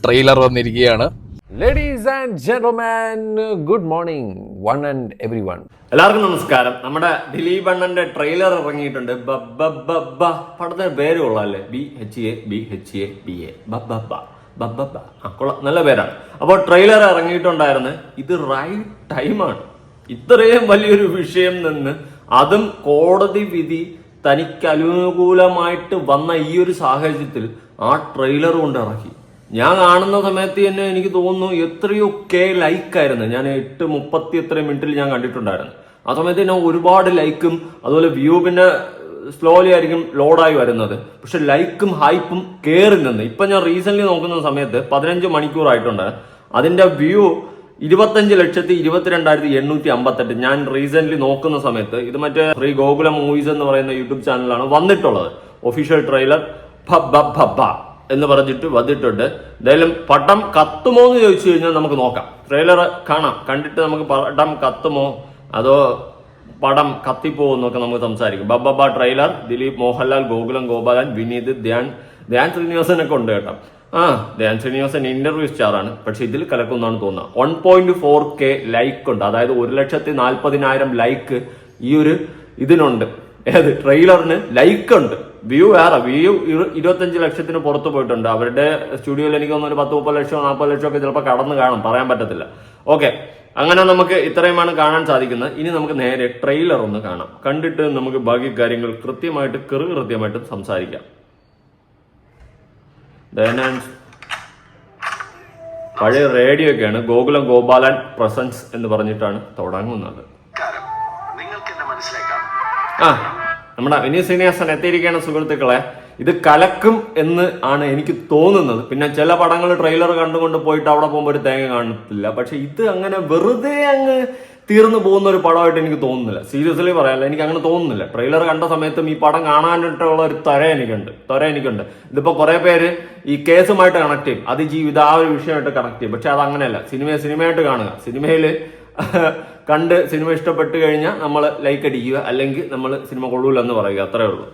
Trailer വന്നിരിക്കുകയാണ്. Ladies and gentleman, good morning one and every one. എല്ലാവർക്കും നമസ്കാരം. നമ്മുടെ ദിലീപ് അണ്ണന്റെ ട്രെയിലർ ഇറങ്ങിയിട്ടുണ്ട്. പടത്തിന് പേര് കൊള്ളാല്ലേ, BHABA കൊള്ളാം, നല്ല പേരാണ്. അപ്പോൾ ട്രെയിലർ ഇറങ്ങിയിട്ടുണ്ടായിരുന്നു. ഇത് റൈറ്റ് ടൈമാണ്. ഇത്രയും വലിയൊരു വിഷയം നിന്ന് അതും കോടതി വിധി തനിക്ക് അനുകൂലമായിട്ട് വന്ന ഈ ഒരു സാഹചര്യത്തിൽ ആ ട്രെയിലർ കൊണ്ട് ഇറക്കി. ഞാൻ കാണുന്ന സമയത്ത് തന്നെ എനിക്ക് തോന്നുന്നു എത്രയൊക്കെ ലൈക്കായിരുന്നു. ഞാൻ 8:30 എത്ര മിനിറ്റിൽ ഞാൻ കണ്ടിട്ടുണ്ടായിരുന്നു. ആ സമയത്ത് തന്നെ ഒരുപാട് ലൈക്കും അതുപോലെ വ്യൂ പിന്നെ സ്ലോലി ആയിരിക്കും ലോഡായി വരുന്നത്. പക്ഷെ ലൈക്കും ഹൈപ്പും കയറി നിന്ന് ഇപ്പൊ ഞാൻ റീസെന്റ് നോക്കുന്ന സമയത്ത് 15 മണിക്കൂറായിട്ടുണ്ട്. അതിന്റെ വ്യൂ 25,22,858. ഞാൻ റീസെന്റ് നോക്കുന്ന സമയത്ത് ഇത് മറ്റേ ശ്രീ ഗോകുലം മൂവീസ് എന്ന് പറയുന്ന യൂട്യൂബ് ചാനലാണ് വന്നിട്ടുള്ളത്. ഒഫീഷ്യൽ ട്രെയിലർ എന്ന് പറഞ്ഞിട്ട് വന്നിട്ടുണ്ട്. എന്തായാലും പടം കത്തുമോ എന്ന് ചോദിച്ചു കഴിഞ്ഞാൽ നമുക്ക് നോക്കാം. ട്രെയിലർ കാണാം, കണ്ടിട്ട് നമുക്ക് പടം കത്തുമോ അതോ പടം കത്തിപ്പോവോ എന്നൊക്കെ നമുക്ക് സംസാരിക്കും. ട്രെയിലർ ദിലീപ്, മോഹൻലാൽ, ഗോകുലം ഗോപാലൻ, വിനീത്, ധ്യാൻ ശ്രീനിവാസനൊക്കെ ഉണ്ട് കേട്ടോ. ധ്യാൻ ശ്രീനിവാസൻ ഇന്റർവ്യൂ സ്റ്റാറാണ്. പക്ഷെ ഇതിൽ കലക്കുന്നാണ് തോന്നുന്നത്. 1.4K ലൈക്ക് ഉണ്ട്. അതായത് 1,40,000 ലൈക്ക് ഈ ഒരു ഇതിനുണ്ട്. ഏത് ട്രെയിലറിന് ലൈക്ക് ഉണ്ട്. വ്യൂ 25 ലക്ഷത്തിന് പുറത്ത് പോയിട്ടുണ്ട്. അവരുടെ സ്റ്റുഡിയോയിൽ എനിക്ക് തോന്നുന്നു 10-30 ലക്ഷം 40 ലക്ഷം ഒക്കെ ചിലപ്പോൾ കടന്നു കാണും, പറയാൻ പറ്റത്തില്ല. ഓക്കെ, അങ്ങനെ നമുക്ക് ഇത്രയുമാണ് കാണാൻ സാധിക്കുന്നത്. ഇനി നമുക്ക് നേരെ ട്രെയിലർ ഒന്ന് കാണാം. കണ്ടിട്ട് നമുക്ക് ബാക്കി കാര്യങ്ങൾ കൃത്യമായിട്ട് സംസാരിക്കാം. പഴയ റേഡിയോ ഒക്കെയാണ്. ഗോകുലം ഗോപാലൻ പ്രസൻസ് എന്ന് പറഞ്ഞിട്ടാണ് തുടങ്ങുന്നത്. നമ്മുടെ വിനീത് ശ്രീനിവാസൻ എത്തിയിരിക്കുകയാണ് സുഹൃത്തുക്കളെ. ഇത് കലക്കും എന്ന് ആണ് എനിക്ക് തോന്നുന്നത്. പിന്നെ ചില പടങ്ങൾ ട്രെയിലർ കണ്ടുകൊണ്ട് പോയിട്ട് അവിടെ പോകുമ്പോൾ ഒരു തേങ്ങ കാണത്തില്ല. പക്ഷെ ഇത് അങ്ങനെ വെറുതെ അങ്ങ് തീർന്നു പോകുന്ന ഒരു പടമായിട്ട് എനിക്ക് തോന്നുന്നില്ല. സീരിയസ്ലി പറയാല്ല, എനിക്ക് അങ്ങനെ തോന്നുന്നില്ല. ട്രെയിലർ കണ്ട സമയത്തും ഈ പടം കാണാനായിട്ടുള്ള ഒരു ത്വര എനിക്കുണ്ട്. ഇതിപ്പോ കുറെ പേര് ഈ കേസുമായിട്ട് കണക്ട് ചെയ്യും, അതിജീവിത ആ ഒരു വിഷയമായിട്ട് കണക്ട് ചെയ്യും. പക്ഷെ അത് അങ്ങനെയല്ല. സിനിമയായിട്ട് കാണുക. സിനിമയില് കണ്ട് സിനിമ ഇഷ്ടപ്പെട്ട് കഴിഞ്ഞാൽ നമ്മൾ ലൈക്ക് അടിക്കുക, അല്ലെങ്കിൽ നമ്മൾ സിനിമ കൊള്ളൂല എന്ന് പറയുക, അത്രേ ഉള്ളൂ.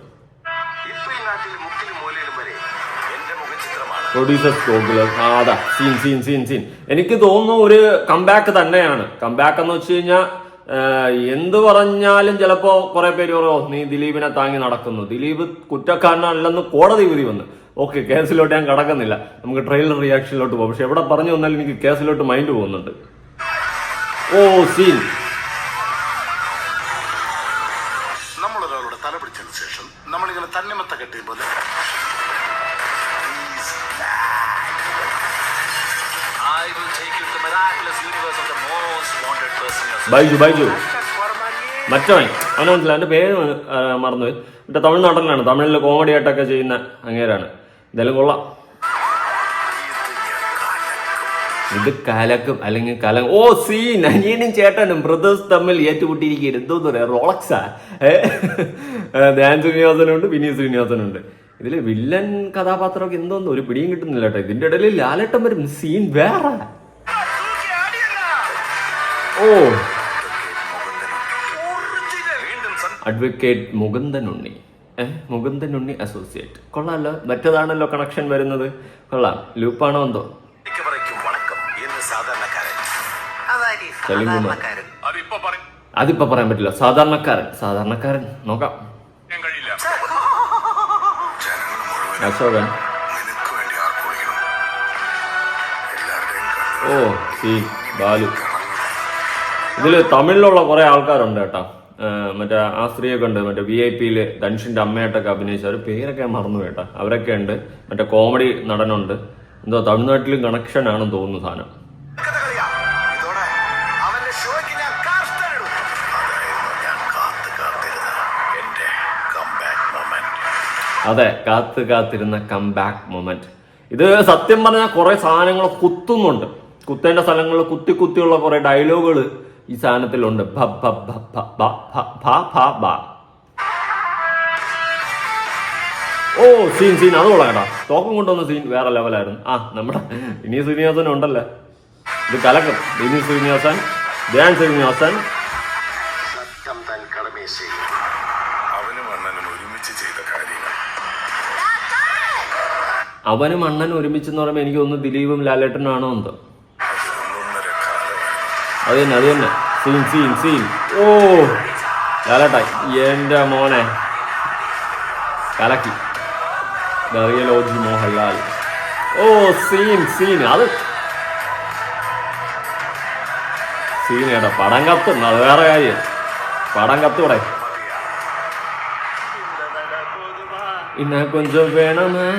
പ്രൊഡ്യൂസേഴ്സ് ഗോകുലം, അതാ സീൻ. എനിക്ക് തോന്നുന്നു ഒരു കംബാക്ക് തന്നെയാണ്. കംബാക്ക് എന്ന് വെച്ച് കഴിഞ്ഞാൽ എന്ത് പറഞ്ഞാലും ചിലപ്പോ കുറെ പേര് പറയും നീ ദിലീപിനെ താങ്ങി നടക്കുന്നു, ദിലീപ് കുറ്റക്കാരനല്ലെന്ന് കോടതി വിധി വന്ന്. ഓക്കെ, കേസിലോട്ട് ഞാൻ കടക്കുന്നില്ല, നമുക്ക് ട്രെയിലർ റിയാക്ഷനിലോട്ട് പോകും. പക്ഷെ എവിടെ പറഞ്ഞു വന്നാലും എനിക്ക് കേസിലോട്ട് മൈൻഡ് പോകുന്നുണ്ട്. ഓ സീൻ, നമ്മളൊരാളുടെ തല പിടിച്ചതിന് ശേഷം നമ്മളിങ്ങനെ തന്നിമത്ത കെട്ടിയുമ്പോൾ ബൈജു മറ്റവൻ അവനെ മനസ്സിലായി, എന്റെ പേര് മറന്നുപോയി. മറ്റേ തമിഴ്നാട്ടിലാണ്, തമിഴിൽ കോമഡി ആയിട്ടൊക്കെ ചെയ്യുന്ന അങ്ങേരാണ്. എന്തായാലും കൊള്ളാം. ഇത് കലക്കും അല്ലെങ്കിൽ ഓ സീൻ, അനിയനും ചേട്ടനും ബ്രദേഴ്സ് തമ്മിൽ ഏറ്റുമുട്ടിയിരിക്കുകയാണ്. എന്തോന്ന് പറയാ, റോളക്സാ. ധ്യാൻ ശ്രീനിവാസനുണ്ട്, വിനീത് ശ്രീനിവാസനുണ്ട്. ഇതില് വില്ലൻ കഥാപാത്രമൊക്കെ എന്തോന്നും ഒരു പിടിയും കിട്ടുന്നില്ല കേട്ടോ. ഇതിന്റെ ഇടയിൽ ലാലേട്ടൻ വരും, സീൻ വേറെ. ഓ, അഡ്വക്കേറ്റ് മുകുന്ദൻ ഉണ്ണി അസോസിയേറ്റ്. കൊള്ളാമല്ലോ, മറ്റേതാണല്ലോ കണക്ഷൻ വരുന്നത്. കൊള്ളാം, ലൂപ്പാണോ എന്തോ. അതിപ്പോ പറയാൻ പറ്റില്ല. സാധാരണക്കാരൻ നോക്കാം. അശോകൻ, ഓ സീൻ, ബാലു. ഇതില് തമിഴിലുള്ള കുറെ ആൾക്കാരുണ്ട് കേട്ടോ. മറ്റേ ആ സ്ത്രീയൊക്കെ ഉണ്ട്, മറ്റേ VIP-യില് ധനുഷിന്റെ അമ്മയായിട്ടൊക്കെ അഭിനയിച്ച ഒരു പേരൊക്കെ മറന്നു കേട്ടാ. അവരൊക്കെ ഉണ്ട്. മറ്റേ കോമഡി നടനുണ്ട്. എന്തോ തമിഴ്നാട്ടിലും കണക്ഷൻ ആണെന്ന് തോന്നുന്നു സാധനം. അതെ, കാത്തിരുന്ന കംബാക്ക് മൊമെന്റ്. ഇത് സത്യം പറഞ്ഞാൽ കുറെ സാധനങ്ങൾ കുത്തുന്നുണ്ട്. കുത്തേണ്ട സ്ഥലങ്ങളിൽ കുത്തിയുള്ള കുറെ ഡയലോഗുകൾ ഈ സാധനത്തിലുണ്ട്. ഓ സീൻ അത് കൊള്ളാം കേട്ടോ. തോക്കം കൊണ്ടുവന്ന സീൻ വേറെ ലെവലായിരുന്നു. നമ്മുടെ വിനീത് ശ്രീനിവാസൻ ഉണ്ടല്ലേ, ഇത് കലക്കും. വിനീത് ശ്രീനിവാസൻ, ധ്യാൻ ശ്രീനിവാസൻ. അവനും അണ്ണനും ഒരുമിച്ചെന്ന് പറയുമ്പോൾ എനിക്ക് തോന്നുന്നു ദിലീപും ലാലേട്ടനും ആണോ എന്തോ. അത് തന്നെ സീൻ. ഓ ലാലേട്ട എന്റെ മോനെ കലക്കി. Real OG Mohanlal. ഓ സീൻ അത് സീൻ കേട്ടോ. പടം കത്തും, അത് വേറെ കാര്യം. പടം കത്തൂടെ. ഇന്ന കൊഞ്ചം വേണമേ.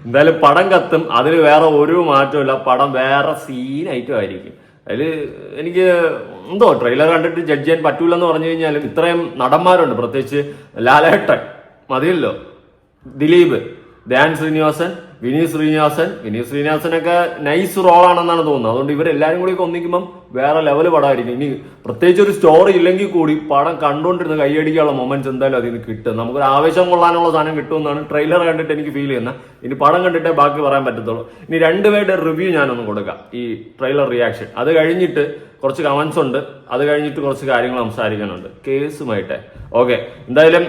എന്തായാലും പടം കത്തും, അതിൽ വേറെ ഒരു മാറ്റമില്ല. പടം വേറെ സീനായിട്ടും ആയിരിക്കും. അതിൽ എനിക്ക് എന്തോ ട്രെയിലർ കണ്ടിട്ട് ജഡ്ജ് ചെയ്യാൻ പറ്റൂലെന്ന് പറഞ്ഞു കഴിഞ്ഞാലും ഇത്രയും നടന്മാരുണ്ട്, പ്രത്യേകിച്ച് ലാലേട്ടൻ മതിയല്ലോ, ദിലീപ്, ധ്യാൻ ശ്രീനിവാസൻ, വിനീത് ശ്രീനിവാസനൊക്കെ നൈസ് റോളാണെന്നാണ് തോന്നുന്നത്. അതുകൊണ്ട് ഇവരെല്ലാരും കൂടി ഒന്നിക്കുമ്പം വേറെ ലെവല് പടമായിരിക്കും. ഇനി പ്രത്യേകിച്ച് ഒരു സ്റ്റോറി ഇല്ലെങ്കിൽ കൂടി പടം കണ്ടുകൊണ്ടിരുന്ന കൈയടിക്കാനുള്ള മൊമെന്റ്സ് എന്തായാലും അതിൽ നിന്ന് കിട്ടും. നമുക്കൊരു ആവേശം കൊള്ളാനുള്ള സാധനം കിട്ടുമെന്നാണ് ട്രെയിലർ കണ്ടിട്ട് എനിക്ക് ഫീൽ ചെയ്യുന്നത്. ഇനി പടം കണ്ടിട്ടേ ബാക്കി പറയാൻ പറ്റത്തുള്ളൂ. ഇനി 2 പേരുടെ റിവ്യൂ ഞാനൊന്ന് കൊടുക്കാം, ഈ ട്രെയിലർ റിയാക്ഷൻ. അത് കഴിഞ്ഞിട്ട് കുറച്ച് കമന്റ്സ് ഉണ്ട്, അത് കഴിഞ്ഞിട്ട് കുറച്ച് കാര്യങ്ങൾ സംസാരിക്കാനുണ്ട് കേസുമായിട്ടെ. ഓക്കെ, എന്തായാലും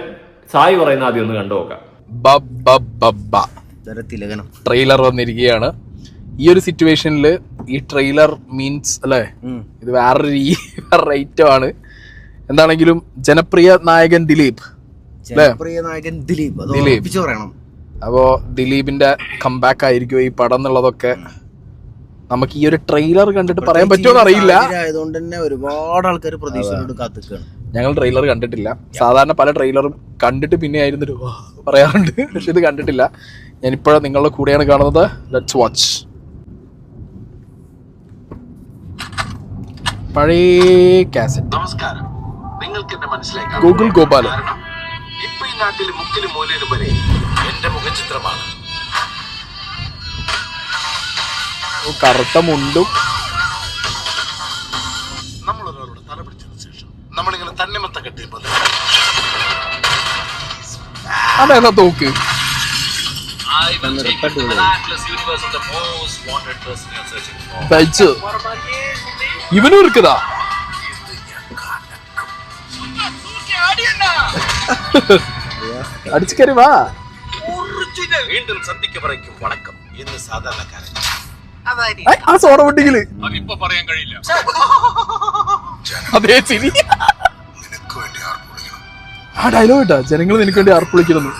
സായി പറയുന്ന ആദ്യം ഒന്ന് കണ്ടു നോക്കാം. ട്രെയിലർ വന്നിരിക്കുകയാണ്. ഈ ഒരു സിറ്റുവേഷനിൽ ഈ ട്രെയിലർ മീൻസ് അല്ലേ, ഇത് വേറൊരു ഐറ്റം ആണ്. എന്താണെങ്കിലും ജനപ്രിയ നായകൻ ദിലീപ്. അപ്പോ ദിലീപിന്റെ കംബാക്ക് ആയിരിക്കും ഈ പടം എന്നുള്ളതൊക്കെ നമുക്ക് ഈ ഒരു ട്രെയിലർ കണ്ടിട്ട് പറയാൻ പറ്റുമോ അറിയില്ല. ഒരുപാട് ആൾക്കാർ പ്രതീക്ഷയോട് കാത്തിക്കാണ്. ഞങ്ങൾ ട്രെയിലർ കണ്ടിട്ടില്ല. സാധാരണ പല ട്രെയിലറും കണ്ടിട്ട് പിന്നെ ആയിരുന്നു പറയാറുണ്ട്, പക്ഷെ ഇത് കണ്ടിട്ടില്ല. ഞാനിപ്പോഴും നിങ്ങളുടെ കൂടെയാണ് കാണുന്നത്. Let's watch. പഴയ കാസറ്റ്. നമസ്കാരം, നിങ്ങൾക്ക് എന്നെ മനസ്സിലാക്കാം. ഗൂഗിൾ ഗോപാലൻ. ഇപ്പൊ ഈ നാട്ടിൽ മുക്കിലും മൂലയിലും വരെ എന്റെ മുഖചിത്രമാണ്. കറുത്ത മുണ്ടും. നമ്മളൊരാളോട് തല പിടിച്ചതിന് ശേഷം നമ്മളിങ്ങനെ തണ്ണിമത്ത കെട്ടിയപ്പോൾ അതേതാ തോക്ക്? ഇവനും இருக்குதா? അടിച്ചു കയറി വാ. വീണ്ടും സന്ധിക്ക് പറയ്ക്കും വണക്കം എന്ന് സാധാരണക്കാരൻ. ആ സോഡ പൊട്ടിക്കല് അതിപ്പോ പറയാൻ കഴിയില്ല. അതേ ശരി. നിനക്ക് വേണ്ടി ആർപ്പുളിക്കണം. ആ ഡയലോഗ് കേട്ടാ, ജനങ്ങൾ നിനക്ക് വേണ്ടി ആർപ്പുളിക്കുന്നു.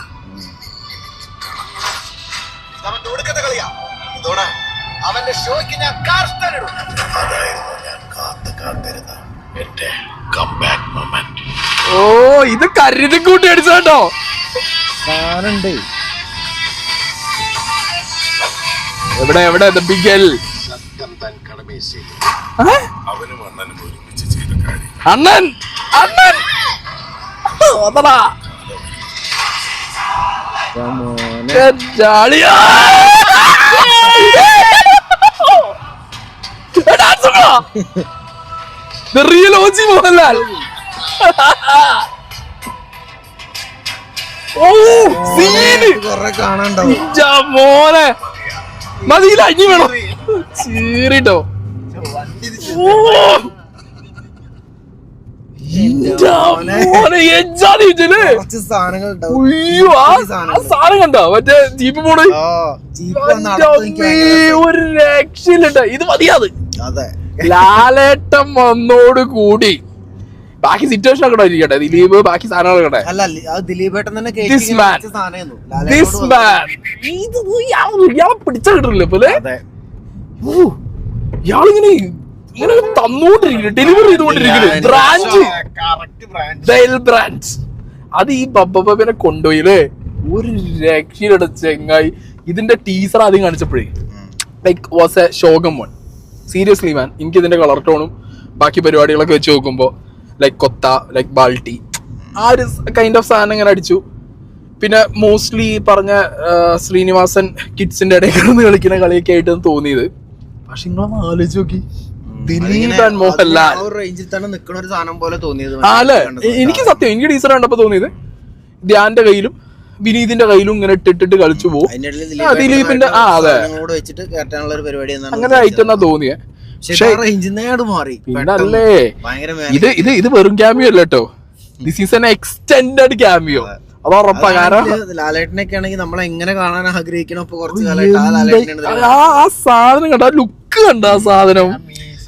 അവന്റെ ഷോയ്ക്ക് ഞാൻ അതായിരുന്നു ഞാൻ കാത്തിരുന്ന എന്റെ കംബാക്ക് മൊമെന്റ്. ഓ ഇത് കരുതി കൂട്ടി അടിച്ചോ. എവിടെ ബിഗൽ അവനും അണ്ണനും ഒരുമിച്ച് ചെയ്ത കാര്യം. അണ്ണൻ റിയൽ OG മോഹൻലാൽ. ഓ സീന് മോനെ മതിയില്ല, ഇനി വേണം ചീറിട്ടോ. സാധനം കണ്ടോ മറ്റേ ജീപ്പ് പോണ്? ഒരു രക്ഷയില്ല. ഇത് മതിയാത്. ലാലേട്ടം വന്നോട് കൂടി ബാക്കി സിറ്റുവേഷൻ ഒക്കെ ഇരിക്കട്ടെ. ദിലീപ് ബാക്കി സാധനങ്ങളൊക്കെ പിടിച്ച കിട്ടില്ല പോലെ. ഇയാളിങ്ങനെ തന്നോണ്ടിരിക്കുന്നു, ഡെലിവറി ചെയ്തുകൊണ്ടിരിക്കുന്നു. ബ്രാഞ്ച് അത് ഈ ബബ്ബനെ കൊണ്ടുപോയില്ലേ ഒരു രക്ഷയിലട ചെങ്ങായി. ഇതിന്റെ ടീസർ ആദ്യം കാണിച്ചപ്പോഴേ ലൈക്ക് വാസ് എ ശോകം വൺ. സീരിയസ്ലി മാൻ, എനിക്ക് ഇതിന്റെ കളർ ടോണും ബാക്കി പരിപാടികളൊക്കെ വെച്ച് നോക്കുമ്പോ ലൈക്ക് കൊത്ത, ലൈക്ക് ബാൾട്ടി, ആ ഒരു കൈൻഡ് ഓഫ് സാധനം ഇങ്ങനെ അടിച്ചു. പിന്നെ മോസ്റ്റ്ലി പറഞ്ഞ ശ്രീനിവാസൻ കിഡ്സിന്റെ ഇടയിൽ നിന്ന് കളിക്കുന്ന കളിയൊക്കെ ആയിട്ട് തോന്നിയത്. പക്ഷെ നിങ്ങളൊന്ന് ആലോചിച്ച് നോക്കി, ദിലീപ് ആൻഡ് മോഹൻലാൽ അല്ലേ. എനിക്ക് സത്യം എനിക്ക് ടീച്ചർ കണ്ടപ്പോ തോന്നിയത് ധ്യാന്റെ കയ്യിലും വിനീതിന്റെ കയ്യിലും ഇങ്ങനെ ഇട്ടിട്ട് കളിച്ചു പോകും. ദിലീപിന്റെ അതെ അങ്ങനെ ഐറ്റം എന്നാ തോന്നിയേ. പിന്നല്ലേ ഇത് വെറും ക്യാമിയോ അല്ല കേട്ടോ. This is N extended cameo. അത് ഉറപ്പാ. കാരണം ലാലേട്ടനൊക്കെ ആണെങ്കിൽ നമ്മളെ എങ്ങനെ കാണാൻ ആഗ്രഹിക്കണം. ഇപ്പൊ കുറച്ച് കാലമായിട്ട് ആ ലാലേട്ടനാണ് ആ സാധനം കണ്ട, ലുക്ക് കണ്ട ആ സാധനം.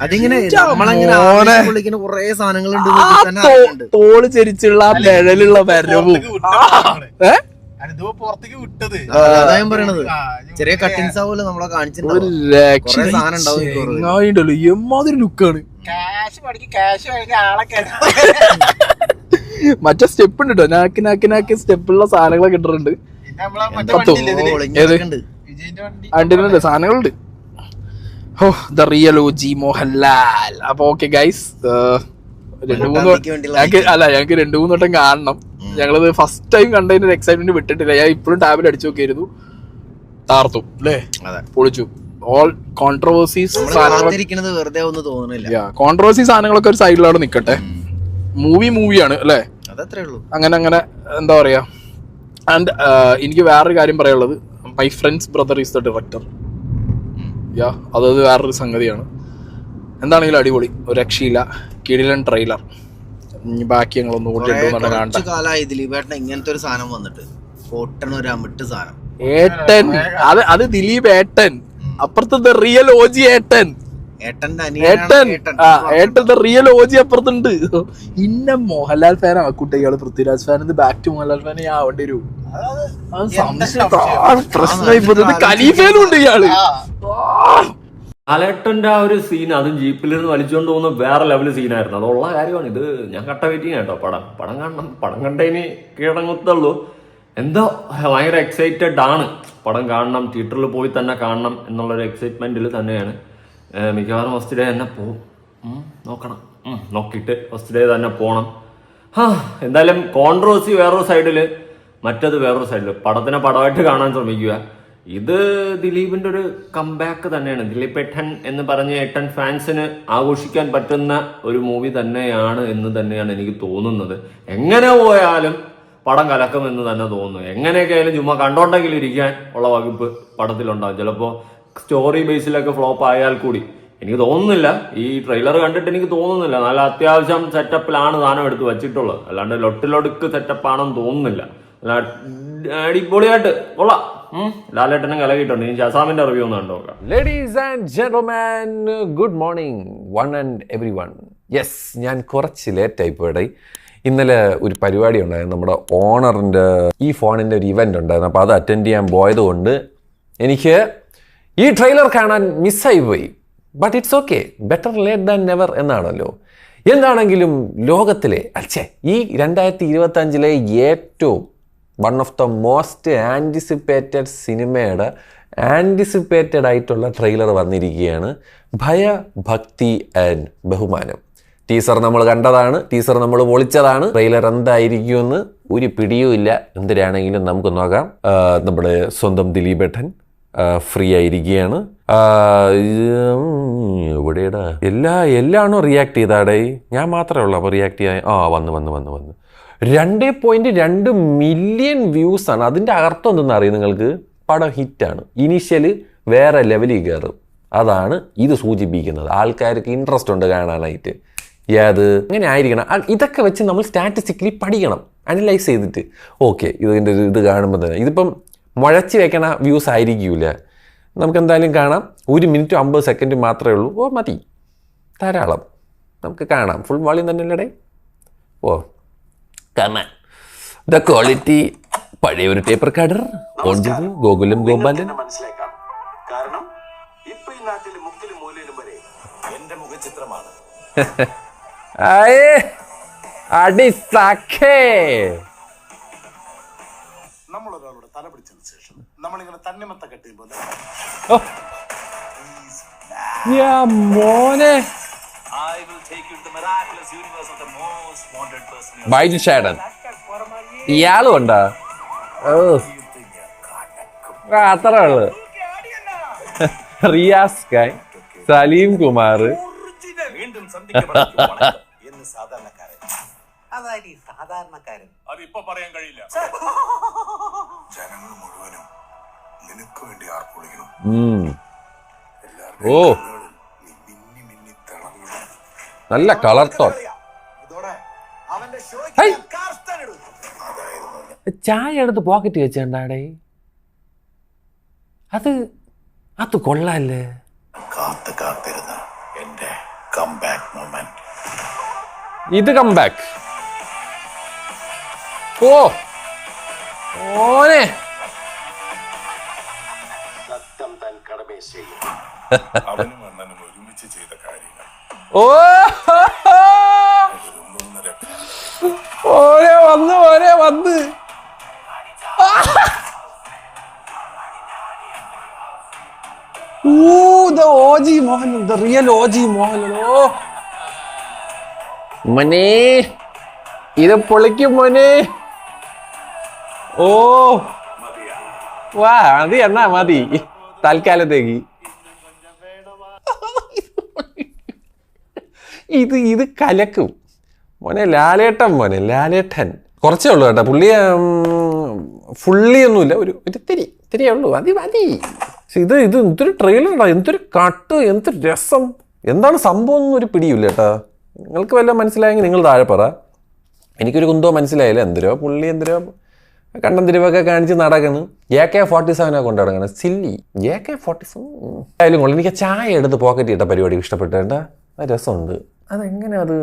അതിങ്ങനെ നമ്മളങ്ങനെ വിളിക്കുന്ന കുറെ സാധനങ്ങളുണ്ട്. തോള് ചെരിച്ചുള്ള ആ നിഴലുള്ള വരവും പുറത്തേക്ക് വിട്ടത് അതായും പറയണത്. ചെറിയ കട്ടിങ്സ് ആവുമല്ലോ നമ്മളെ കാണിച്ചിട്ടുണ്ടല്ലോ. എമ്മാതിരി ലുക്കാണ്. ക്യാഷ് പഠിക്കും, ക്യാഷ് കഴിഞ്ഞ ആളൊക്കെ മറ്റേ സ്റ്റെപ്പ് ഉണ്ട് കേട്ടോ, നാക്കി നാക്കി നാക്കി സ്റ്റെപ്പുള്ള സാധനങ്ങളൊക്കെ ഇട്ടിട്ടുണ്ട്. വണ്ടിയിലുണ്ട്, സാധനങ്ങളുണ്ട്. ഓ ദ റിയൽ OG മോഹൻലാൽ. അപ്പൊ ഓക്കെ ഗൈസ്, ഞങ്ങക്ക് 2-3 വട്ടം കാണണം. ഞങ്ങളത് ഫസ്റ്റ് ടൈം കണ്ടതിന്റെ ഒരു എക്സൈറ്റ്മെന്റ് വിട്ടിട്ടില്ല. ഞാൻ ഇപ്പോഴും ടാബിൽ അടിച്ചു നോക്കിയിരുന്നു. താർത്തു അല്ലേ, പൊളിച്ചു. ഓൾ കോൺട്രവേഴ്സീസ് കോൺട്രവേഴ്സി സാധനങ്ങളൊക്കെ ഒരു സൈഡിലാണ് നിക്കട്ടെ. മൂവിയാണ് അല്ലേ, അങ്ങനെ എന്താ പറയാ. ആൻഡ് എനിക്ക് വേറൊരു കാര്യം പറയാനുള്ളത്, my friends brother is the director. അതത് വേറൊരു സംഗതിയാണ്. എന്താണെങ്കിലും അടിപൊളി, ഒരു രക്ഷയില്ല. കിടിലൻ ട്രെയിലർ. ബാക്കി ഞങ്ങളൊന്നും കൂട്ടി ഇങ്ങനത്തെ ഒരു സാധനം വന്നിട്ട് ഏട്ടൻ, അത് ദിലീപ് ഏട്ടൻ. അപ്പുറത്തെ റിയൽ OG ഏട്ടൻ. റിയൽ OG അപ്പുറത്തുണ്ട്. ഇന്ന മോഹൻലാൽ ഫാൻ ആക്കൂട്ടെ ഇയാള്. Prithviraj fan back to Mohanlal fan ആവേണ്ടി വരും. പ്രശ്നമായി ഖലീഫയിലും ഉണ്ട് ഇയാള്. ലാലേട്ടന്റെ ആ ഒരു സീൻ, അതും ജീപ്പിലിരുന്ന് വലിച്ചുകൊണ്ട് പോകുന്ന വേറെ ലെവൽ സീനായിരുന്നു. അതുള്ള കാര്യമാണ്. ഇത് ഞാൻ കട്ട വെയിറ്റിംഗ് കേട്ടോ. പടം കാണണം. പടം കണ്ടതിന് കീഴടങ്ങത്തുള്ളൂ. എന്തോ ഭയങ്കര എക്സൈറ്റഡ് ആണ്. പടം കാണണം, തിയേറ്ററിൽ പോയി തന്നെ കാണണം എന്നുള്ളൊരു എക്സൈറ്റ്മെന്റിൽ തന്നെയാണ്. മിക്കവാറും ഫസ്റ്റ് ഡേ തന്നെ പോകും. നോക്കണം, നോക്കിയിട്ട് ഫസ്റ്റ് ഡേ തന്നെ പോകണം. എന്തായാലും കോൺട്രവേഴ്സി വേറൊരു സൈഡില്, മറ്റത് വേറൊരു സൈഡില്. പടത്തിനെ പടമായിട്ട് കാണാൻ ശ്രമിക്കുക. ഇത് ദിലീപിന്റെ ഒരു കംബാക്ക് തന്നെയാണ്. ദിലീപ് ഏട്ടൻ എന്ന് പറഞ്ഞ ഏട്ടൻ ഫാൻസിന് ആഘോഷിക്കാൻ പറ്റുന്ന ഒരു മൂവി തന്നെയാണ് എന്ന് തന്നെയാണ് എനിക്ക് തോന്നുന്നത്. എങ്ങനെ പോയാലും പടം കലക്കും എന്ന് തന്നെ തോന്നുന്നു. എങ്ങനെയൊക്കെ ആയാലും ചുമ്മാ കണ്ടോണ്ടെങ്കിലും ഇരിക്കാൻ ഉള്ള വകുപ്പ് പടത്തിലുണ്ടാവും. ചിലപ്പോൾ സ്റ്റോറി ബേസിലൊക്കെ ഫ്ലോപ്പ് ആയാൽ കൂടി എനിക്ക് തോന്നുന്നില്ല. ഈ ട്രെയിലർ കണ്ടിട്ട് എനിക്ക് തോന്നുന്നില്ല. നല്ല അത്യാവശ്യം സെറ്റപ്പിലാണ് സാധനം എടുത്ത് വെച്ചിട്ടുള്ളത്. അല്ലാണ്ട് ലൊട്ടിലൊടുക്ക് സെറ്റപ്പാണെന്ന് തോന്നുന്നില്ല. അടിപൊളിയായിട്ട് കൊള്ളാം. ലാലേട്ടനും കലകിയിട്ടുണ്ട്. ഇനി ഷസാമിന്റെ റിവ്യൂ ഒന്ന് കണ്ടോക്കാം. Ladies and gentleman, good morning one and every one. Yes, ഞാൻ കുറച്ച് ലേറ്റായി പോയി. ഇന്നലെ ഒരു പരിപാടി ഉണ്ടായിരുന്നു. നമ്മുടെ ഓണറിൻ്റെ ഈ ഫോണിൻ്റെ ഒരു ഇവൻ്റ് ഉണ്ടായിരുന്നു. അപ്പോൾ അത് അറ്റൻഡ് ചെയ്യാൻ പോയത് കൊണ്ട് എനിക്ക് ഈ ട്രെയിലർ കാണാൻ മിസ്സായി പോയി. But it's okay, better late than never എന്നാണല്ലോ. എന്താണെങ്കിലും ലോകത്തിലെ ഈ 2025 ഏറ്റവും one of the most anticipated സിനിമയുടെ ആൻറ്റിസിപ്പേറ്റഡ് ആയിട്ടുള്ള ട്രെയിലർ വന്നിരിക്കുകയാണ്. ഭയഭക്തി ആൻഡ് ബഹുമാനം. ടീസർ നമ്മൾ കണ്ടതാണ്, ടീസർ നമ്മൾ പൊളിച്ചതാണ്. ട്രെയിലർ എന്തായിരിക്കുമെന്ന് ഒരു പിടിയും ഇല്ല. എന്തിനാണെങ്കിലും നമുക്ക് നോക്കാം. നമ്മുടെ സ്വന്തം ദിലീപ് ഏട്ടൻ ഫ്രീ ആയിരിക്കുകയാണ്. എവിടെയാടാ എല്ലാണോ റിയാക്ട് ചെയ്താടേ? ഞാൻ മാത്രമേ ഉള്ളൂ അപ്പോൾ റിയാക്ട് ചെയ്യാൻ. വന്ന് 2.2 മില്യൺ വ്യൂസ് ആണ്. അതിൻ്റെ അർത്ഥം എന്തെന്ന് അറിയാം നിങ്ങൾക്ക്? പടം ഹിറ്റാണ്. ഇനീഷ്യല് വേറെ ലെവലിൽ കയറും. അതാണ് ഇത് സൂചിപ്പിക്കുന്നത്. ആൾക്കാർക്ക് ഇൻട്രസ്റ്റ് ഉണ്ട് കാണാനായിട്ട്. അത് അങ്ങനെ ആയിരിക്കണം. ഇതൊക്കെ വെച്ച് നമ്മൾ സ്റ്റാറ്റിസ്റ്റിക്കലി പഠിക്കണം, അനലൈസ് ചെയ്തിട്ട്. ഓക്കെ, ഇതിൻ്റെ ഇത് കാണുമ്പോൾ തന്നെ ഇതിപ്പം മുഴച്ച് വെക്കണ വ്യൂസ് ആയിരിക്കില്ല. നമുക്ക് എന്തായാലും കാണാം. 1 മിനിറ്റ് 50 സെക്കൻഡ് മാത്രമേ ഉള്ളൂ. മതി, ധാരാളം. നമുക്ക് കാണാം. ഫുൾ വോളിയം തന്നെ അല്ലേ? കാണാൻ ദ ക്വാളിറ്റി. പഴയ ഒരു ടേപ്പ് റെക്കോർഡർ ഓൺ ചെയ്തു. ഗോകുലം ഗോപാലൻ. മനസ്സിലാക്കാം. കാരണം ഇപ്പൊ ഈ നാട്ടിലെ മുക്കിലും മൂലയിലും വരെ എന്റെ മുഖചിത്രമാണ്. നമ്മളൊരാളുടെ തല പിടിച്ചതിന് ശേഷം നമ്മളിങ്ങനെ തന്നിമത്ത കെട്ടിയുമ്പോൾ മോനെ ബൈജു ചേട്ടൻ ഇയാളും ഉണ്ടാ? അത്ര ഉള്ളു. റിയാസ് ഖാൻ, സലീം കുമാർ, വീണ്ടും സാധാരണക്കാരൻ അതിപ്പോ പറയാൻ കഴിയില്ല. ജനങ്ങൾ മുഴുവനും നിനക്ക് വേണ്ടി ആർപ്പൊളിക്കണം. നല്ല കളർ ടോൺ. ചായ എടുത്ത് പോക്കറ്റ് വെച്ചേണ്ടാടേ. അത് കൊള്ളാല്ലേ. കാത്തിരുന്ന എന്റെ കംബാക്ക് മൊമെന്റ്. ഇത് കംബാക്ക്. ഓനെ സത്യം താൻ കടമേ ചെയ്യും. അവനും അണ്ണനും ഒരുമിച്ച് ചെയ്ത കാര്യങ്ങൾ ഓനെ വന്ന് the OG Mohan, the real OG Mohan. മനെ ഇത് പൊളിക്കും മോനെ. വാ മതി എന്നാ മതി തൽക്കാലത്തേക്ക്. ഇത് കലക്കും മോനെ. ലാലേട്ടൻ കുറച്ചേ ഉള്ളൂ കേട്ടോ. പുള്ളിയെ ഫുള്ളി ഒന്നുമില്ല, ഒരു ഇത്തിരിയേ ഉള്ളൂ. മതി. ഇത് എന്തൊരു ട്രെയിലറാ, എന്തൊരു കട്ട്, എന്തൊരു രസം. എന്താണ് സംഭവം ഒന്നും ഒരു പിടിയില്ല കേട്ടോ. നിങ്ങൾക്ക് വല്ലതും മനസ്സിലായെങ്കിൽ നിങ്ങൾ താഴെ പറ. എനിക്കൊരു കുന്തോ മനസ്സിലായില്ല. എന്തിരോ കണ്ടം തിരിവൊക്കെ കാണിച്ച് നടക്കുന്നു. AK-47 കൊണ്ട് നടക്കണം. സില്ലി AK-47 ആയാലും കൊള്ളു. എനിക്ക് ചായ എടുത്ത് പോക്കറ്റ് ഇട്ട പരിപാടി ഇഷ്ടപ്പെട്ടു കേട്ടാ. അത് രസമുണ്ട്. അതെങ്ങനെ അത്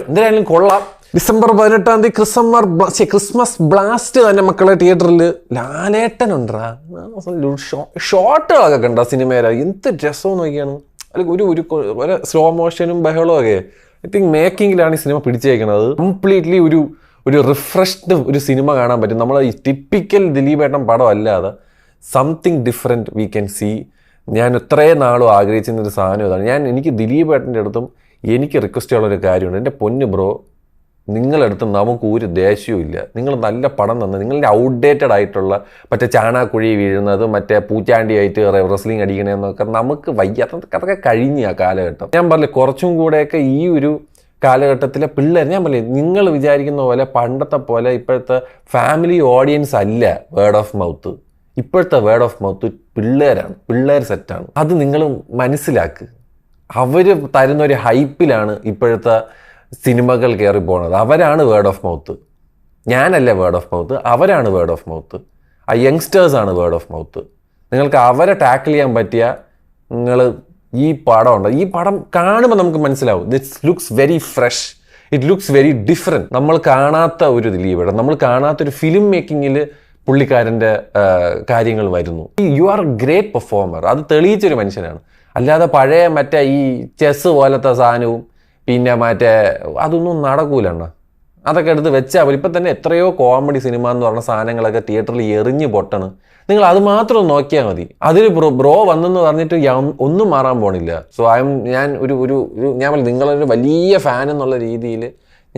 എന്തായാലും കൊള്ളാം. December 18 ക്രിസ്മസ് ബ്ലാസ്റ്റ് തന്നെ മക്കളെ തിയേറ്ററിൽ. ലാലേട്ടനുണ്ടാ. ഷോട്ടുകളൊക്കെ കണ്ട സിനിമയില. എന്ത് രസമെന്ന് നോക്കിയാണ്. അല്ലെങ്കിൽ ഒരു സ്ലോ മോഷനും ബഹളവും ഒക്കെ. ഐ തിങ്ക് മേക്കിങ്ങിലാണ് ഈ സിനിമ പിടിച്ചേക്കുന്നത്. കംപ്ലീറ്റ്ലി ഒരു റിഫ്രഷ്ഡ് ഒരു സിനിമ കാണാൻ പറ്റും. നമ്മൾ ഈ ടിപ്പിക്കൽ ദിലീപേട്ടൻ പടം അല്ലാതെ something different we can see. ഞാൻ ഇത്രയും നാളും ആഗ്രഹിച്ചിരുന്നൊരു സാധനം ഇതാണ്. എനിക്ക് ദിലീപേട്ടൻ്റെ അടുത്തും എനിക്ക് റിക്വസ്റ്റ് ഉള്ളൊരു കാര്യമുണ്ട്. എൻ്റെ പൊന്ന് ബ്രോ, നിങ്ങളടുത്ത് നമുക്ക് ഒരു ദേഷ്യവും ഇല്ല. നിങ്ങൾ നല്ല പടം തന്നെ. നിങ്ങളുടെ ഔട്ട്ഡേറ്റഡ് ആയിട്ടുള്ള മറ്റേ ചാണാക്കുഴി വീഴുന്നത്, മറ്റേ പൂച്ചാണ്ടിയായിട്ട് റെസ്ലിംഗ് അടിക്കണമെന്നൊക്കെ നമുക്ക് അതൊക്കെ കഴിഞ്ഞ ആ കാലഘട്ടം. ഞാൻ പറഞ്ഞില്ലേ, കുറച്ചും കൂടെയൊക്കെ ഈ ഒരു കാലഘട്ടത്തിലെ പിള്ളേർ, ഞാൻ പറഞ്ഞില്ലേ, നിങ്ങൾ വിചാരിക്കുന്ന പോലെ പണ്ടത്തെ പോലെ ഇപ്പോഴത്തെ ഫാമിലി ഓഡിയൻസ് അല്ല വേർഡ് ഓഫ് മൗത്ത്. ഇപ്പോഴത്തെ വേർഡ് ഓഫ് മൗത്ത് പിള്ളേർ സെറ്റാണ്. അത് നിങ്ങൾ മനസ്സിലാക്ക്. അവർ തരുന്നൊരു ഹൈപ്പിലാണ് ഇപ്പോഴത്തെ സിനിമകൾ കയറി പോണത്. അവരാണ് വേർഡ് ഓഫ് മൗത്ത്. ഞാനല്ല വേർഡ് ഓഫ് മൗത്ത്, അവരാണ് വേർഡ് ഓഫ് മൗത്ത്. ആ യങ്സ്റ്റേഴ്സാണ് വേർഡ് ഓഫ് മൗത്ത്. നിങ്ങൾക്ക് അവരെ ടാക്കിൾ ചെയ്യാൻ പറ്റിയ നിങ്ങൾ ഈ പടം കാണുമ്പോൾ നമുക്ക് മനസ്സിലാവും. This looks very fresh, it looks very different. നമ്മൾ കാണാത്ത ഒരു ദിലീപേട്ടൻ, നമ്മൾ കാണാത്തൊരു ഫിലിം മേക്കിങ്ങിൽ പുള്ളിക്കാരൻ്റെ കാര്യങ്ങൾ വരുന്നു. You are A great performer. അത് തെളിയിച്ചൊരു മനുഷ്യനാണ്. അല്ലാതെ പഴയ മറ്റേ ഈ ചെസ് പോലത്തെ സാധനവും പിന്നെ മറ്റേ അതൊന്നും നടക്കൂലെണ്ണ. അതൊക്കെ എടുത്ത് വെച്ചാൽ ഇപ്പം തന്നെ എത്രയോ കോമഡി സിനിമ എന്ന് പറഞ്ഞ സാധനങ്ങളൊക്കെ തിയേറ്ററിൽ എറിഞ്ഞ് പൊട്ടണ്. നിങ്ങൾ അത് മാത്രം നോക്കിയാൽ മതി. അതിൽ ബ്രോ വന്നെന്ന് പറഞ്ഞിട്ട് ഒന്നും മാറാൻ പോണില്ല. സോ ഞാൻ നിങ്ങളൊരു വലിയ ഫാൻ എന്നുള്ള രീതിയിൽ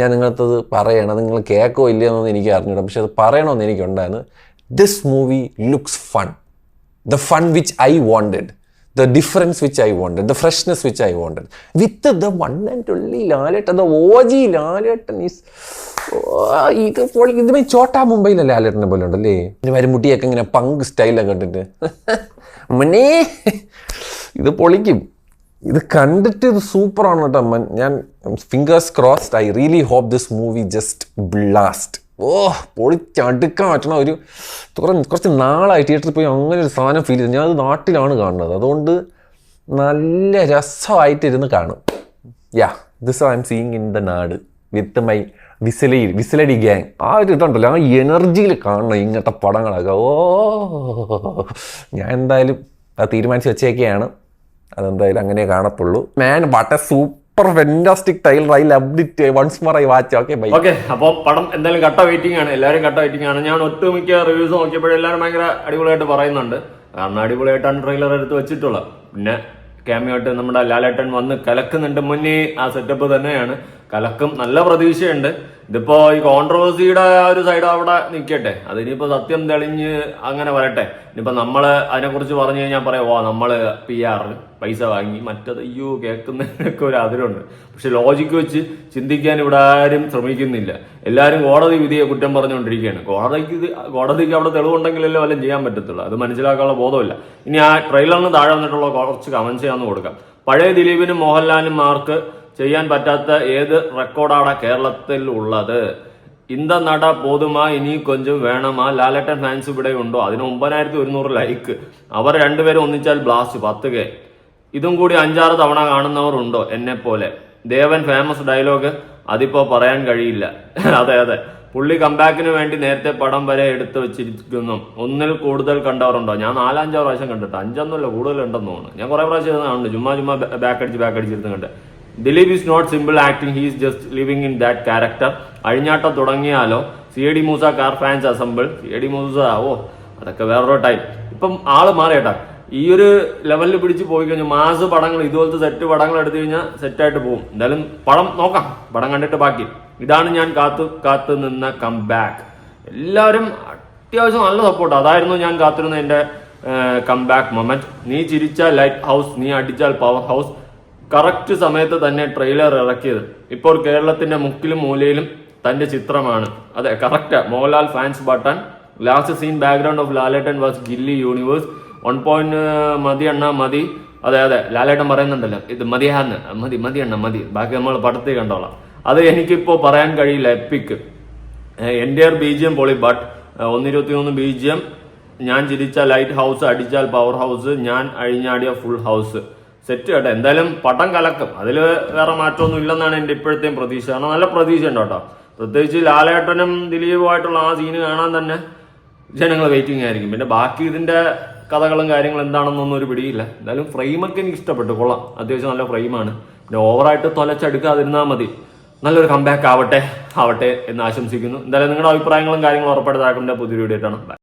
ഞാൻ നിങ്ങൾക്കത് പറയണം. നിങ്ങൾ കേൾക്കോ ഇല്ലയെന്നൊന്നും എനിക്ക് അറിഞ്ഞില്ല, പക്ഷെ അത് പറയണമെന്ന് എനിക്കുണ്ടായിരുന്നു. This movie looks fun. The fun which I wanted, the difference which I wanted, the freshness which I wanted, with the one and only Lalatan, the OG Lalatan is ഇത് ചോട്ടാ മുംബൈയിലെ ലാലേട്ടനെ പോലെ ഉണ്ടല്ലേ. ഇനി വരുമുട്ടിയൊക്കെ ഇങ്ങനെ പങ്ക് സ്റ്റൈലൊക്കെ ഇട്ടിട്ട് മനെ ഇത് പൊളിക്കും. ഇത് കണ്ടിട്ട് ഇത് സൂപ്പറാണ് കേട്ടോ. ഞാൻ fingers crossed. I really hope this movie just blast. പൊളിച്ചടുക്കാൻ പറ്റണ കുറച്ച് നാളായി തിയേറ്ററിൽ പോയി അങ്ങനെ ഒരു സാധനം ഫീൽ ചെയ്തു. ഞാനത് നാട്ടിലാണ് കാണുന്നത്, അതുകൊണ്ട് നല്ല രസമായിട്ടിരുന്ന് കാണും. This I am seeing in the നാട് വിത്ത് മൈ വിസിലടി ഗ്യാങ്. ആ ഒരു ഇതുണ്ടല്ലോ, ആ എനർജിയിൽ കാണണം ഇങ്ങനത്തെ പടങ്ങളൊക്കെ. ഞാൻ എന്തായാലും അത് തീരുമാനിച്ച് വെച്ചേക്കെയാണ്. അതെന്തായാലും അങ്ങനെ കാണത്തുള്ളൂ. Man what a super fantastic trailer. I loved it. Once more I watch. Okay, അപ്പോൾ പടം എന്തായാലും കട്ട വെയിറ്റിംഗ് ആണ്. എല്ലാവരും കട്ട വെയിറ്റിംഗ് ആണ്. ഞാൻ ഒട്ടുമിക്ക റിവ്യൂസ് നോക്കിയപ്പോഴും എല്ലാവരും ഭയങ്കര അടിപൊളിയായിട്ട് പറയുന്നുണ്ട്. കാരണം അടിപൊളിയായിട്ടാണ് ട്രെയിലർ എടുത്ത് വെച്ചിട്ടുള്ളത്. പിന്നെ ക്യാമിയായിട്ട് നമ്മുടെ ലാലേട്ടൻ വന്ന് കലക്കുന്നുണ്ട്. മുന്നേ ആ സെറ്റപ്പ് തന്നെയാണ്. കലക്കും, നല്ല പ്രതീക്ഷയുണ്ട്. ഇതിപ്പോ ഈ കോൺട്രവേഴ്സിയുടെ ഒരു സൈഡ് അവിടെ നിൽക്കട്ടെ, അതിനിപ്പോ സത്യം തെളിഞ്ഞ് അങ്ങനെ വരട്ടെ. ഇനിയിപ്പോ നമ്മള് അതിനെക്കുറിച്ച് പറഞ്ഞു കഴിഞ്ഞാൽ പറയാം, നമ്മള് PR പൈസ വാങ്ങി മറ്റത് കേൾക്കുന്നതിനൊക്കെ ഒരു അതിരുണ്ട്. പക്ഷെ ലോജിക്ക് വെച്ച് ചിന്തിക്കാൻ ഇവിടെ ആരും ശ്രമിക്കുന്നില്ല. എല്ലാവരും കോടതി വിധിയെ കുറ്റം പറഞ്ഞുകൊണ്ടിരിക്കുകയാണ്. കോടതിക്ക് അവിടെ തെളിവുണ്ടെങ്കിലല്ലേ വല്ലതും ചെയ്യാൻ പറ്റത്തുള്ളൂ. അത് മനസ്സിലാക്കാനുള്ള ബോധമില്ല. ഇനി ആ ട്രെയിലറിന് താഴെ വന്നിട്ടുള്ള കുറച്ച് കമന്റ്സ് ചെയ്യാന്ന് കൊടുക്കാം. പഴയ ദിലീപിനും മോഹൻലാലിനും മാർക്ക് ചെയ്യാൻ പറ്റാത്ത ഏത് റെക്കോർഡാണ് കേരളത്തിൽ ഉള്ളത്? ഇന്ത നട പോതുമാ ഇനി കൊഞ്ചും വേണമാ ലാലേട്ടൻ ഫാൻസ് ഇവിടെ ഉണ്ടോ? അതിന് 9100 ലൈക്ക്. അവർ രണ്ടുപേരും ഒന്നിച്ചാൽ ബ്ലാസ്റ്റ് 10K. ഇതും കൂടി 5-6 തവണ കാണുന്നവർ ഉണ്ടോ എന്നെ പോലെ? ദേവൻ ഫേമസ് ഡയലോഗ് അതിപ്പോ പറയാൻ കഴിയില്ല. അതെ പുള്ളി കംബാക്കിന് വേണ്ടി നേരത്തെ പടം വരെ എടുത്തു വെച്ചിരിക്കുന്നു. ഒന്നിൽ കൂടുതൽ കണ്ടവരുണ്ടോ? ഞാൻ 4-5 പ്രാവശ്യം കണ്ടിട്ട്, 5 കൂടുതൽ ഉണ്ടെന്ന് തോന്നുന്നു. ഞാൻ കുറെ പ്രാവശ്യം കാണുന്നുണ്ട്, ചുമ്മാ ബാക്ക് അടിച്ചിരുന്ന് കണ്ട്. Dileep is not simple acting, he is just living in that character. അഴിഞ്ഞാട്ടം തുടങ്ങിയാലോ? CID Moosa car fans assemble. CID Moosa അതൊക്കെ വേറൊരു ടൈം. ഇപ്പം ആള് മാറിയേട്ടാ. ഈ ഒരു ലെവലിൽ പിടിച്ച് പോയി കഴിഞ്ഞാൽ മാസ് പടങ്ങൾ, ഇതുപോലത്തെ സെറ്റ് പടങ്ങൾ എടുത്തു കഴിഞ്ഞാൽ സെറ്റായിട്ട് പോകും. എന്തായാലും പടം നോക്കാം, പടം കണ്ടിട്ട് ബാക്കി. ഇതാണ് ഞാൻ കാത്തു നിന്ന കംബാക്ക്. എല്ലാവരും അത്യാവശ്യം നല്ല സപ്പോർട്ട്. അതായിരുന്നു ഞാൻ കാത്തിരുന്ന എന്റെ കംബാക്ക് മൊമെന്റ്. നീ ചിരിച്ചാൽ ലൈറ്റ് ഹൗസ്, നീ അടിച്ചാൽ പവർ ഹൗസ്. കറക്റ്റ് സമയത്ത് തന്നെ ട്രെയിലർ ഇറക്കിയത്. ഇപ്പോൾ കേരളത്തിന്റെ മുക്കിലും മൂലയിലും തന്റെ ചിത്രമാണ്. അതെ, കറക്റ്റാ. Mohanlal fans button. Last scene background of ലാലേട്ടൻ വാസ് ഗില്ലി യൂണിവേഴ്സ്. 1 പോയിന്റ് മതി അണ്ണ മതി. അതെ ലാലേട്ടൻ പറയുന്നുണ്ടല്ലോ, ഇത് മതിയാന്ന്, മതി അണ്ണ മതി, ബാക്കി നമ്മൾ പടത്തിൽ കണ്ടോളാം. അത് എനിക്കിപ്പോ പറയാൻ കഴിയില്ല. എപ്പിക് എൻ്റെ BGM പൊളി. But 1:23 BGM. ഞാൻ ചിരിച്ച ലൈറ്റ് ഹൗസ്, അടിച്ചാൽ പവർ ഹൗസ്, ഞാൻ അഴിഞ്ഞാടിയ ഫുൾ ഹൗസ്. സെറ്റ് കേട്ടോ. എന്തായാലും പടം കലക്കും, അതിൽ വേറെ മാറ്റമൊന്നും ഇല്ലെന്നാണ് എൻ്റെ ഇപ്പോഴത്തെയും പ്രതീക്ഷ. കാരണം നല്ല പ്രതീക്ഷ ഉണ്ട് കേട്ടോ. പ്രത്യേകിച്ച് ലാലേട്ടനും ദിലീപുമായിട്ടുള്ള ആ സീന് കാണാൻ തന്നെ ജനങ്ങൾ വെയിറ്റിംഗ് ആയിരിക്കും. പിന്നെ ബാക്കി ഇതിന്റെ കഥകളും കാര്യങ്ങളും എന്താണെന്നൊന്നും ഒരു പിടിയില്ല. എന്തായാലും ഫ്രെയിമൊക്കെ എനിക്ക് ഇഷ്ടപ്പെട്ടു, കൊള്ളാം. അത്യാവശ്യം നല്ല ഫ്രെയിമാണ്. പിന്നെ ഓവറായിട്ട് തൊലച്ചെടുക്കാതിരുന്നാൽ മതി. നല്ലൊരു കംബാക്ക് ആവട്ടെ എന്ന് ആശംസിക്കുന്നു. എന്തായാലും നിങ്ങളുടെ അഭിപ്രായങ്ങളും കാര്യങ്ങളും ഉറപ്പായിട്ട് താഴെ പുതിയൊരു വീഡിയോ ആയിട്ടാണ്. ബൈ.